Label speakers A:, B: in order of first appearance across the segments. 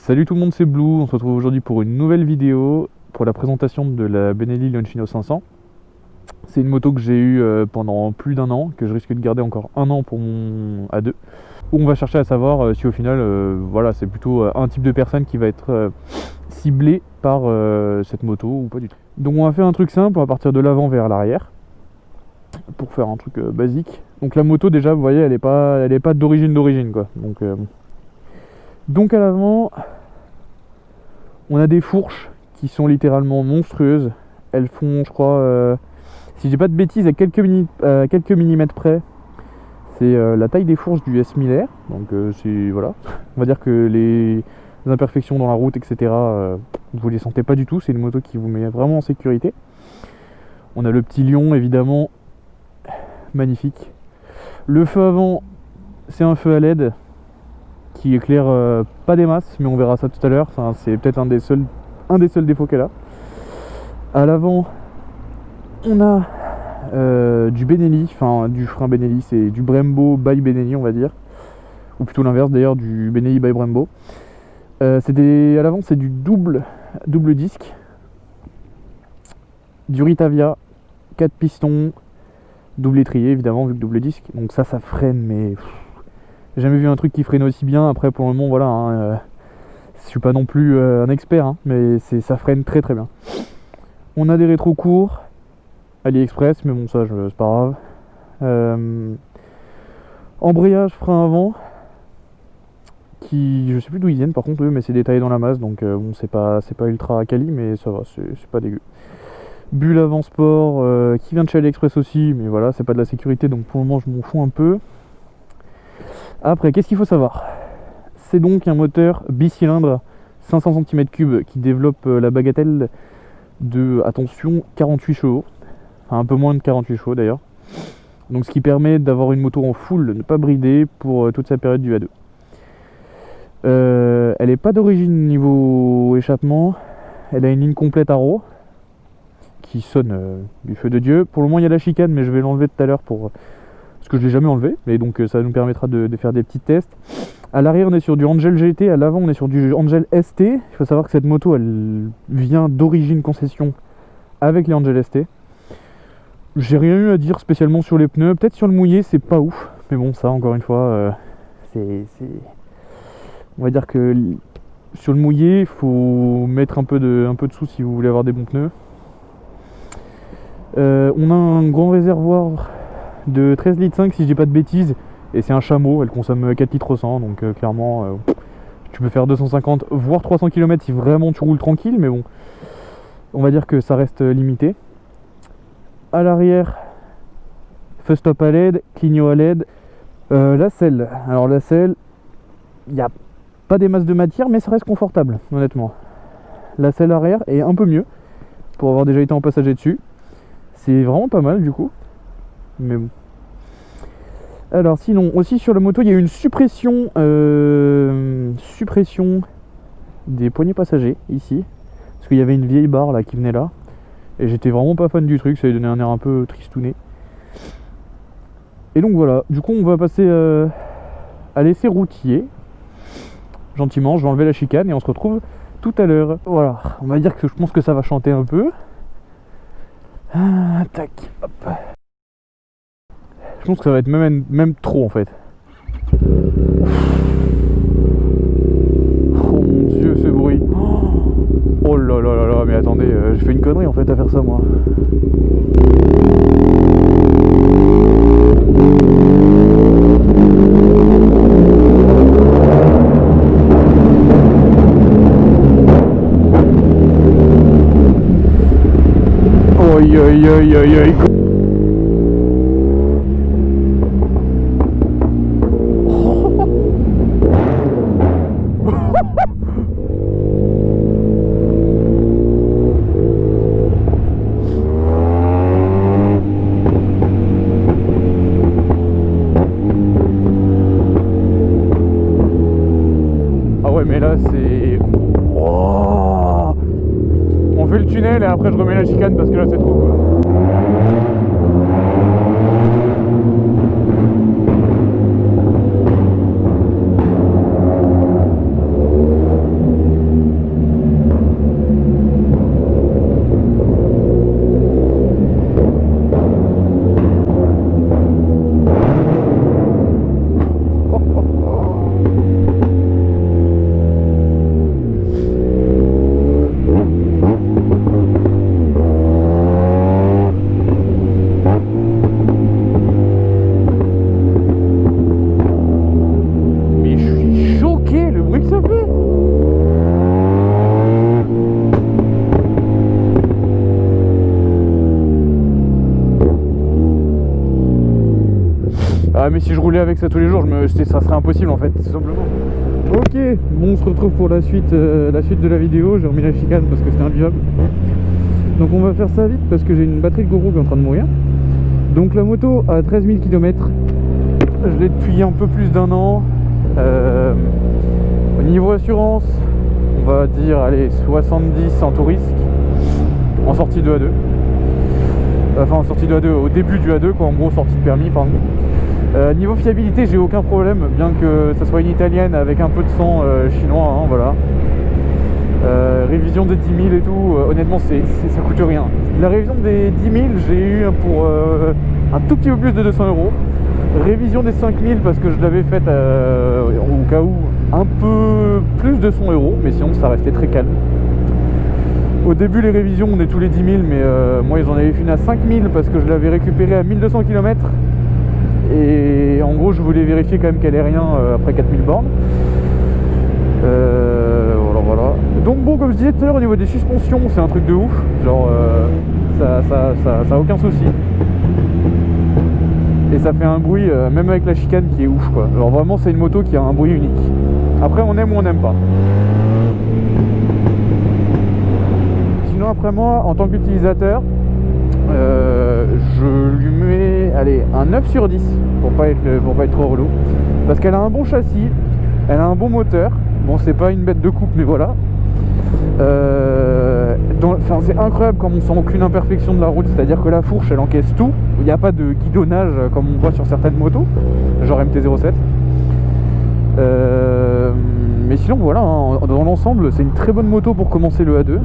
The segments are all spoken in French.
A: Salut tout le monde, c'est Blue, on se retrouve aujourd'hui pour une nouvelle vidéo pour la présentation de la Benelli Launchino 500. C'est une moto que j'ai eue pendant plus d'un an, que je risque de garder encore un an pour mon A2. Où on va chercher à savoir si au final, voilà, c'est plutôt un type de personne qui va être ciblé par cette moto ou pas du tout. Donc on va faire un truc simple, on va partir de l'avant vers l'arrière pour faire un truc basique. Donc la moto déjà, vous voyez, elle est pas d'origine quoi. Donc à l'avant, on a des fourches qui sont littéralement monstrueuses. Elles font, je crois, si j'ai pas de bêtises, à quelques millimètres près, c'est la taille des fourches du S Miller. Donc c'est voilà, on va dire que les imperfections dans la route, etc. Vous les sentez pas du tout. C'est une moto qui vous met vraiment en sécurité. On a le petit lion évidemment, magnifique. Le feu avant, c'est un feu à LED qui éclaire pas des masses, mais on verra ça tout à l'heure. Enfin, c'est peut-être un des seuls défauts qu'elle a. À l'avant, on a du Benelli, enfin du frein Benelli, c'est du Brembo by Benelli, on va dire, ou plutôt l'inverse d'ailleurs, du Benelli by Brembo. À l'avant, c'est du double disque, du Ritavia, 4 pistons, double étrier évidemment vu que double disque. Donc ça freine, mais j'ai jamais vu un truc qui freine aussi bien. Après pour le moment voilà, hein, je suis pas non plus un expert, hein, mais ça freine très très bien. On a des rétros courts, AliExpress, mais bon ça c'est pas grave. Embrayage frein avant, qui je sais plus d'où ils viennent par contre eux, mais c'est détaillé dans la masse, donc bon c'est pas ultra quali, mais ça va, c'est pas dégueu. Bulle avant sport qui vient de chez AliExpress aussi, mais voilà, c'est pas de la sécurité, donc pour le moment je m'en fous un peu. Après, qu'est-ce qu'il faut savoir? C'est donc un moteur bicylindre 500 cm3 qui développe la bagatelle de, attention, 48 chevaux, enfin un peu moins de 48 chevaux d'ailleurs. Donc ce qui permet d'avoir une moto en full, ne pas brider pour toute sa période du A2. Elle n'est pas d'origine niveau échappement, elle a une ligne complète Arrow qui sonne du feu de Dieu. Pour le moment il y a la chicane, mais je vais l'enlever tout à l'heure parce que je l'ai jamais enlevé, et donc ça nous permettra de faire des petits tests. À l'arrière on est sur du Angel GT, à l'avant on est sur du Angel ST. Il faut savoir que cette moto elle vient d'origine concession avec les Angel ST. J'ai rien eu à dire spécialement sur les pneus, peut-être sur le mouillé c'est pas ouf, mais bon ça encore une fois on va dire que sur le mouillé il faut mettre un peu de sous si vous voulez avoir des bons pneus. On a un grand réservoir de 13 litres 5 si je dis pas de bêtises, et c'est un chameau, elle consomme 4 litres au 100, donc clairement tu peux faire 250 voire 300 km si vraiment tu roules tranquille, mais bon on va dire que ça reste limité. À l'arrière, feu stop à LED, clignot à LED, la selle, alors la selle, il n'y a pas des masses de matière, mais ça reste confortable honnêtement. La selle arrière est un peu mieux pour avoir déjà été en passager dessus, c'est vraiment pas mal du coup, mais bon. Alors sinon aussi sur la moto il y a eu une suppression des poignées passagers ici, parce qu'il y avait une vieille barre là qui venait là, et j'étais vraiment pas fan du truc, ça lui donnait un air un peu tristouné. Et donc voilà, du coup on va passer à l'essai routier gentiment. Je vais enlever la chicane et on se retrouve tout à l'heure. Voilà, on va dire que je pense que ça va chanter un peu. Tac, hop. Je pense que ça va être même trop en fait. Oh mon dieu, ce bruit. Oh là là là là, mais attendez, j'ai fait une connerie en fait à faire ça moi. Aïe aïe aïe aïe aïe. Mais là c'est... Oh, on fait le tunnel et après je remets la chicane parce que là c'est trop quoi. Ouais, mais si je roulais avec ça tous les jours, ça serait impossible en fait, tout simplement. Ok, bon, on se retrouve pour la suite de la vidéo. J'ai remis la chicane parce que c'était invivable. Donc on va faire ça vite parce que j'ai une batterie de GoPro qui est en train de mourir. Donc la moto a 13 000 km. Je l'ai depuis un peu plus d'un an. Au niveau assurance, on va dire allez 70 en tout risque, en sortie de A2. Enfin en sortie de A2, au début du A2 quoi, en gros sortie de permis pardon. Niveau fiabilité, j'ai aucun problème, bien que ça soit une italienne avec un peu de sang chinois, hein, voilà. Révision des 10 000 et tout, honnêtement ça coûte rien. La révision des 10 000, j'ai eu pour un tout petit peu plus de 200 €. Révision des 5 000 parce que je l'avais faite au cas où un peu plus de 100 €, mais sinon ça restait très calme. Au début les révisions on est tous les 10 000, mais moi ils en avaient fait une à 5 000 parce que je l'avais récupérée à 1200 km. Et en gros je voulais vérifier quand même qu'elle ait rien après 4000 bornes. Voilà. Donc bon, comme je disais tout à l'heure, au niveau des suspensions c'est un truc de ouf. Genre ça a aucun souci. Et ça fait un bruit même avec la chicane qui est ouf quoi. Alors vraiment c'est une moto qui a un bruit unique. Après on aime ou on n'aime pas. Sinon après moi en tant qu'utilisateur je lui mets allez, un 9 sur 10 pour pas être trop relou. Parce qu'elle a un bon châssis, elle a un bon moteur. Bon c'est pas une bête de coupe mais voilà. C'est incroyable comme on sent aucune imperfection de la route, c'est-à-dire que la fourche elle encaisse tout, il n'y a pas de guidonnage comme on voit sur certaines motos, genre MT-07. Mais sinon voilà, hein, dans l'ensemble c'est une très bonne moto pour commencer le A2.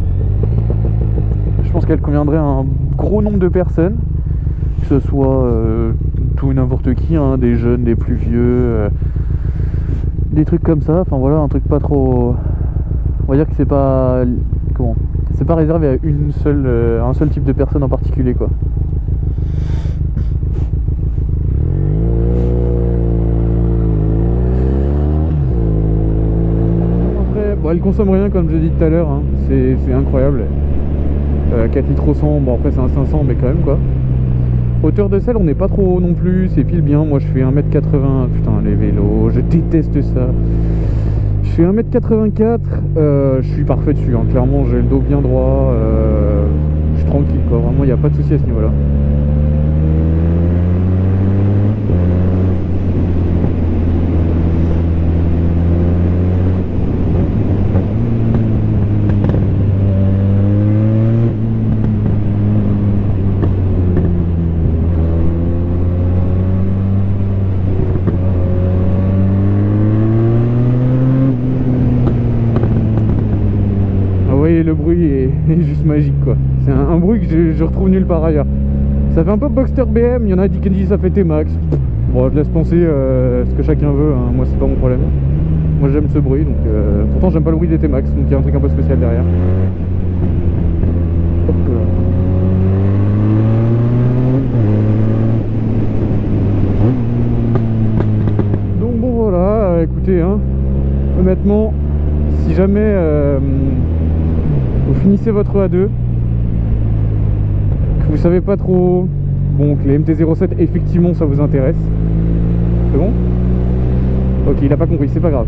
A: Je pense qu'elle conviendrait à un gros nombre de personnes, que ce soit tout et n'importe qui, hein, des jeunes, des plus vieux, des trucs comme ça, enfin voilà, un truc pas trop... On va dire que c'est pas... Comment ? C'est pas réservé à un seul type de personne en particulier quoi. Après, bon, elle consomme rien comme j'ai dit tout à l'heure, hein. C'est incroyable. 4 litres au 100, bon après c'est un 500 mais quand même quoi. Hauteur de selle on n'est pas trop haut non plus, c'est pile bien. Moi je fais 1m80, putain les vélos, je déteste ça. Je fais 1m84, je suis parfait dessus, hein. Clairement j'ai le dos bien droit, je suis tranquille quoi, vraiment il n'y a pas de souci à ce niveau là. Le bruit est juste magique quoi. C'est un bruit que je retrouve nulle part ailleurs. Ça fait un peu Boxster BM, il y en a qui disent ça fait T-Max. Bon je laisse penser ce que chacun veut, hein. Moi c'est pas mon problème. Moi j'aime ce bruit donc pourtant j'aime pas le bruit des T-Max, donc il y a un truc un peu spécial derrière. Hop là. Donc bon voilà, écoutez hein, honnêtement si jamais vous finissez votre A2, que vous savez pas trop, bon que les MT-07 effectivement ça vous intéresse, c'est bon? Ok il a pas compris, c'est pas grave,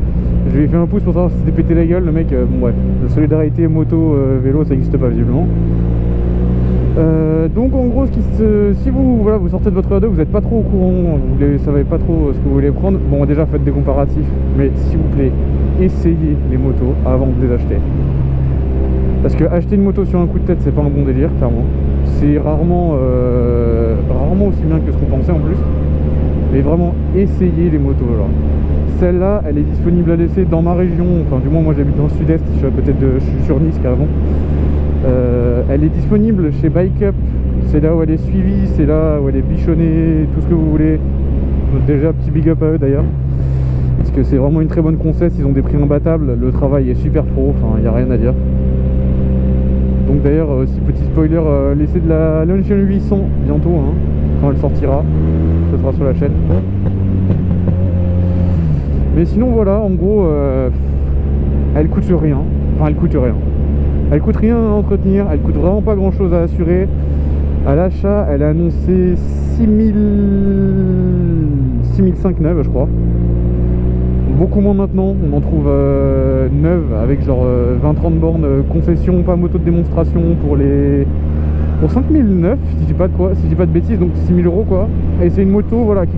A: je lui ai fait un pouce pour savoir si c'était pété la gueule le mec, bon bref, la solidarité moto vélo ça n'existe pas visiblement. Donc en gros si vous sortez de votre A2, vous n'êtes pas trop au courant, vous savez pas trop ce que vous voulez prendre, bon déjà faites des comparatifs, mais s'il vous plaît essayez les motos avant de les acheter. Parce que acheter une moto sur un coup de tête c'est pas un bon délire clairement. C'est rarement aussi bien que ce qu'on pensait en plus. Mais vraiment essayez les motos alors. Celle-là elle est disponible à l'essai dans ma région, enfin du moins moi j'habite dans le sud-est, je suis sur Nice carrément. Elle est disponible chez Bike Up, c'est là où elle est suivie, c'est là où elle est bichonnée, tout ce que vous voulez. Donc déjà petit big up à eux d'ailleurs. Parce que c'est vraiment une très bonne concesse, ils ont des prix imbattables, le travail est super pro, enfin il n'y a rien à dire. Donc d'ailleurs, aussi petit spoiler, l'essai de la Launcher 800 bientôt, hein, quand elle sortira, ce sera sur la chaîne. Mais sinon voilà, en gros, elle coûte rien, enfin elle coûte rien. Elle coûte rien à entretenir, elle coûte vraiment pas grand chose à assurer. À l'achat, elle a annoncé 6 000 2005 neuve je crois. Beaucoup moins maintenant, on en trouve neuve avec genre 20-30 bornes concession, pas moto de démonstration pour 5009 si je dis pas de bêtises, donc 6000 euros quoi. Et c'est une moto voilà qui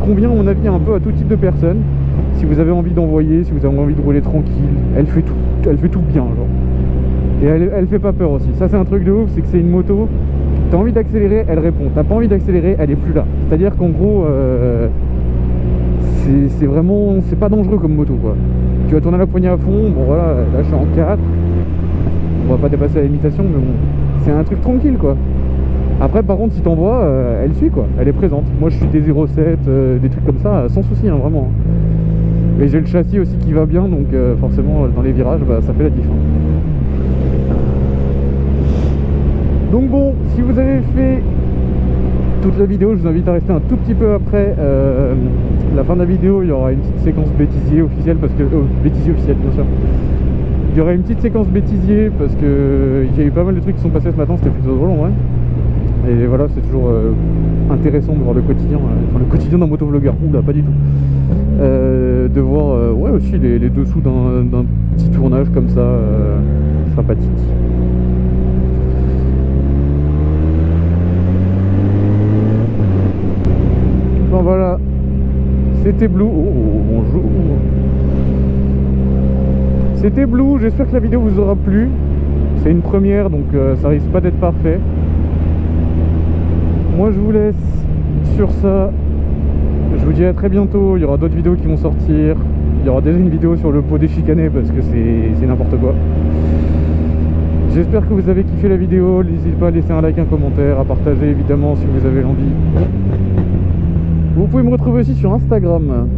A: convient à mon avis un peu à tout type de personnes. Si vous avez envie d'envoyer, si vous avez envie de rouler tranquille, elle fait tout bien genre. Et elle fait pas peur aussi. Ça c'est un truc de ouf, c'est que c'est une moto, t'as envie d'accélérer, elle répond. T'as pas envie d'accélérer, elle est plus là. C'est-à-dire qu'en gros c'est vraiment, c'est pas dangereux comme moto quoi. Tu vas tourner la poignée à fond, bon voilà, là je suis en 4. On va pas dépasser la limitation mais bon, c'est un truc tranquille quoi. Après par contre si t'envoies, elle suit quoi, elle est présente. Moi je suis des 0,7, des trucs comme ça, sans souci hein, vraiment. Et j'ai le châssis aussi qui va bien, donc forcément dans les virages bah, ça fait la diff. Donc bon, si vous avez fait toute la vidéo, je vous invite à rester un tout petit peu après la fin de la vidéo. Il y aura une petite séquence bêtisier officielle parce que bêtisier officiel bien sûr. Il y aura une petite séquence bêtisier parce que il y a eu pas mal de trucs qui sont passés ce matin, c'était plutôt drôle ouais. Et voilà, c'est toujours intéressant de voir le quotidien, enfin le quotidien d'un motovlogueur. Oula, pas du tout. De voir ouais aussi les dessous d'un petit tournage comme ça, sympathique. Enfin voilà, c'était Blue. Oh bonjour. C'était Blue, j'espère que la vidéo vous aura plu. C'est une première donc ça risque pas d'être parfait. Moi je vous laisse sur ça. Je vous dis à très bientôt, il y aura d'autres vidéos qui vont sortir. Il y aura déjà une vidéo sur le pot des chicanés parce que c'est n'importe quoi. J'espère que vous avez kiffé la vidéo. N'hésitez pas à laisser un like, un commentaire, à partager évidemment si vous avez l'envie. Vous pouvez me retrouver aussi sur Instagram,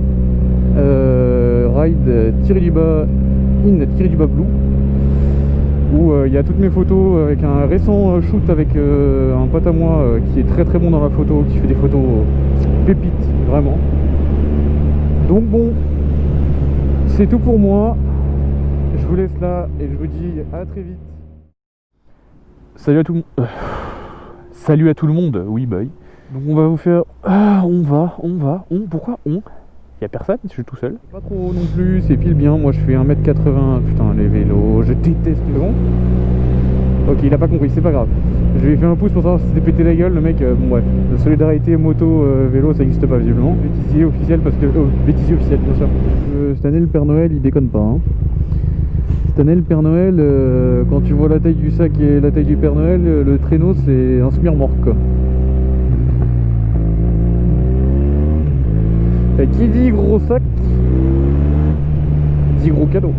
A: ride-in-blue, où il y a toutes mes photos avec un récent shoot avec un pote à moi qui est très très bon dans la photo, qui fait des photos pépites, vraiment. Donc bon, c'est tout pour moi. Je vous laisse là et je vous dis à très vite. Salut à tout le monde. Salut à tout le monde, oui bye. Donc on va vous faire... Pourquoi on? Il y a personne, je suis tout seul. Pas trop non plus, c'est pile bien. Moi je fais 1m80. Putain, les vélos, je déteste les vélos. Ok, il a pas compris, c'est pas grave. Je lui ai fait un pouce pour savoir si c'était pété la gueule, le mec. Bon bref, la solidarité moto, vélo, ça n'existe pas visiblement. Bêtisier officiel parce que... bêtisier officiel bien sûr. Cette année le Père Noël il déconne pas hein. Cette année le Père Noël, quand tu vois la taille du sac et la taille du Père Noël, le traîneau c'est un smirmorque quoi. Qui dit gros sac dit gros cadeau.